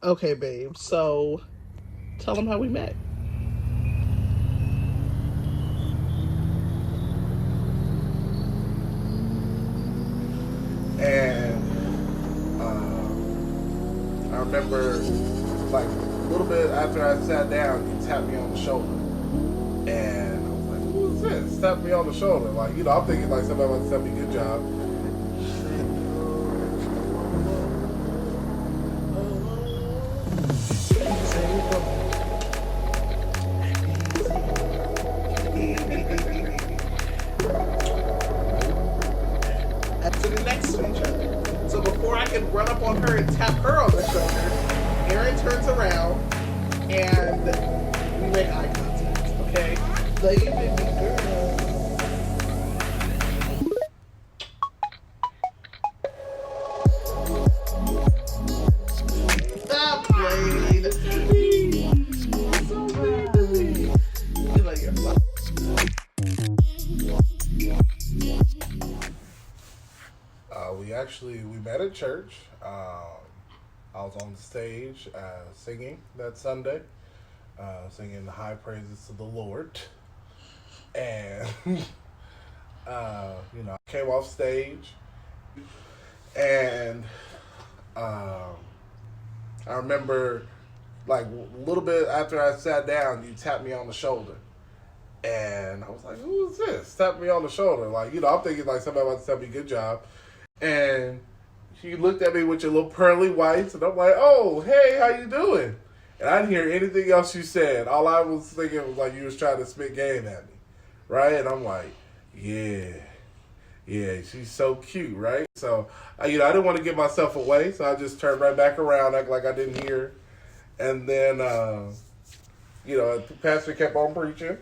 Okay, babe. So tell them how we met. And I remember, like, a little bit after I sat down, you tapped me on the shoulder. And I was like, who is this? Tapped me on the shoulder. Like, I'm thinking, like, somebody about to tell me good job. Sitting next to each other. So before I could run up on her and tap her on the shoulder, Aaron turns around and we make eye contact. Okay, baby girl. Stop playing. So mean to me. You know you're fine. We met at church. I was on the stage singing that Sunday, singing the high praises to the Lord. And, I came off stage and I remember, like, a little bit after I sat down, you tapped me on the shoulder. And I was like, who is this? Tapped me on the shoulder. Like, I'm thinking, like, somebody about to tell me good job. And she looked at me with your little pearly whites, and I'm like, oh, hey, how you doing? And I didn't hear anything else you said. All I was thinking was like you was trying to spit game at me, right? And I'm like, yeah, yeah, she's so cute, right? So, I didn't want to give myself away, so I just turned right back around, act like I didn't hear. And then, the pastor kept on preaching.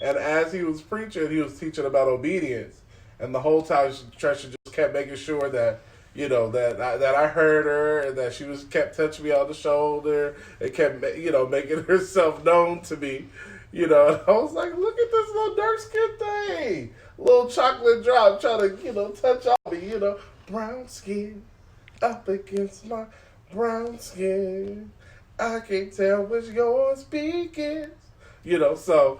And as he was preaching, he was teaching about obedience. And the whole time, Tresha just kept making sure that, that I heard her and that she was kept touching me on the shoulder and kept, making herself known to me. And I was like, look at this little dark skinned thing. Little chocolate drop trying to, touch on me, brown skin up against my brown skin. I can't tell which yours begins. So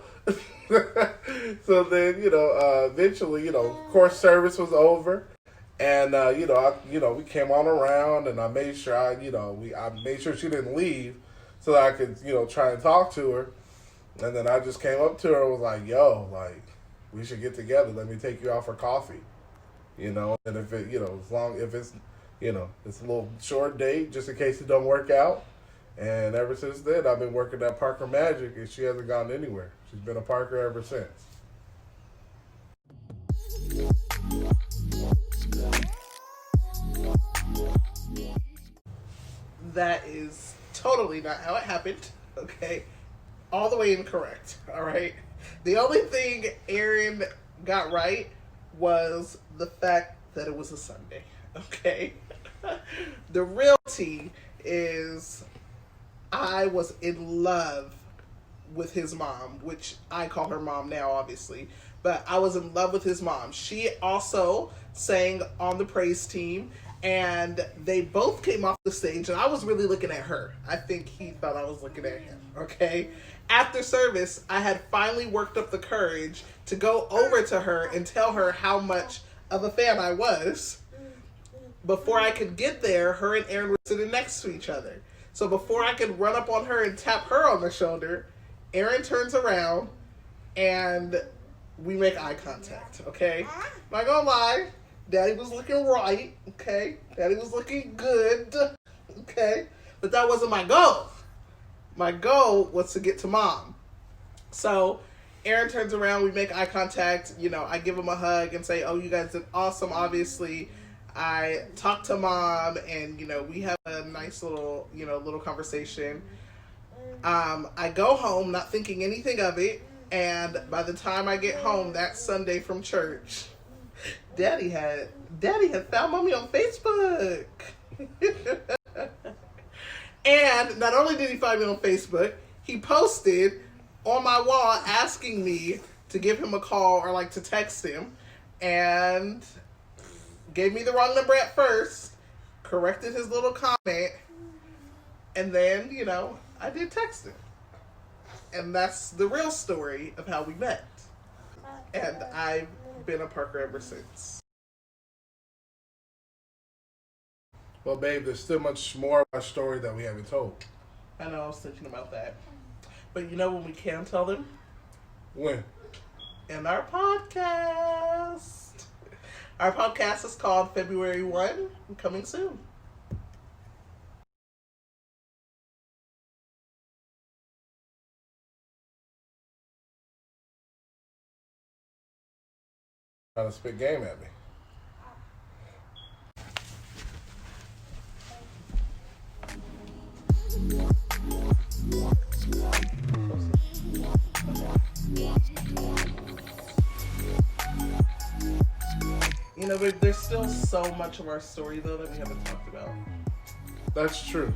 so then eventually course service was over, and we came on around, and I made sure I made sure she didn't leave, so that I could try and talk to her, and then I just came up to her and was like, yo, like, we should get together. Let me take you out for coffee. And if it as long if it's it's a little short date just in case it don't work out. And ever since then, I've been working at Parker Magic, and she hasn't gone anywhere. She's been a Parker ever since. That is totally not how it happened. Okay, all the way incorrect. All right. The only thing Aaron got right was the fact that it was a Sunday. Okay. The real tea is I was in love with his mom, which I call her mom now, obviously. But I was in love with his mom. She also sang on the praise team, and they both came off the stage, and I was really looking at her. I think he thought I was looking at him, okay? After service, I had finally worked up the courage to go over to her and tell her how much of a fan I was. Before I could get there, her and Aaron were sitting next to each other. So before I could run up on her and tap her on the shoulder, Aaron turns around and we make eye contact, okay? Not gonna lie, Daddy was looking right, okay? Daddy was looking good, okay? But that wasn't my goal. My goal was to get to Mom. So Aaron turns around, we make eye contact, I give him a hug and say, oh, you guys did awesome, obviously. I talk to Mom, and we have a nice little conversation. I go home not thinking anything of it, and by the time I get home that Sunday from church, Daddy had found Mommy on Facebook. And not only did he find me on Facebook, he posted on my wall asking me to give him a call or like to text him, and gave me the wrong number at first, corrected his little comment, And then, you know, I did texting. And that's the real story of how we met. And I've been a Parker ever since. Well, babe, there's still much more of our story that we haven't told. I know, I was thinking about that. But you know when we can tell them? When? In our podcast. Our podcast is called February 1, coming soon. Trying to spit game at me. You know, but there's still so much of our story, though, that we haven't talked about. That's true.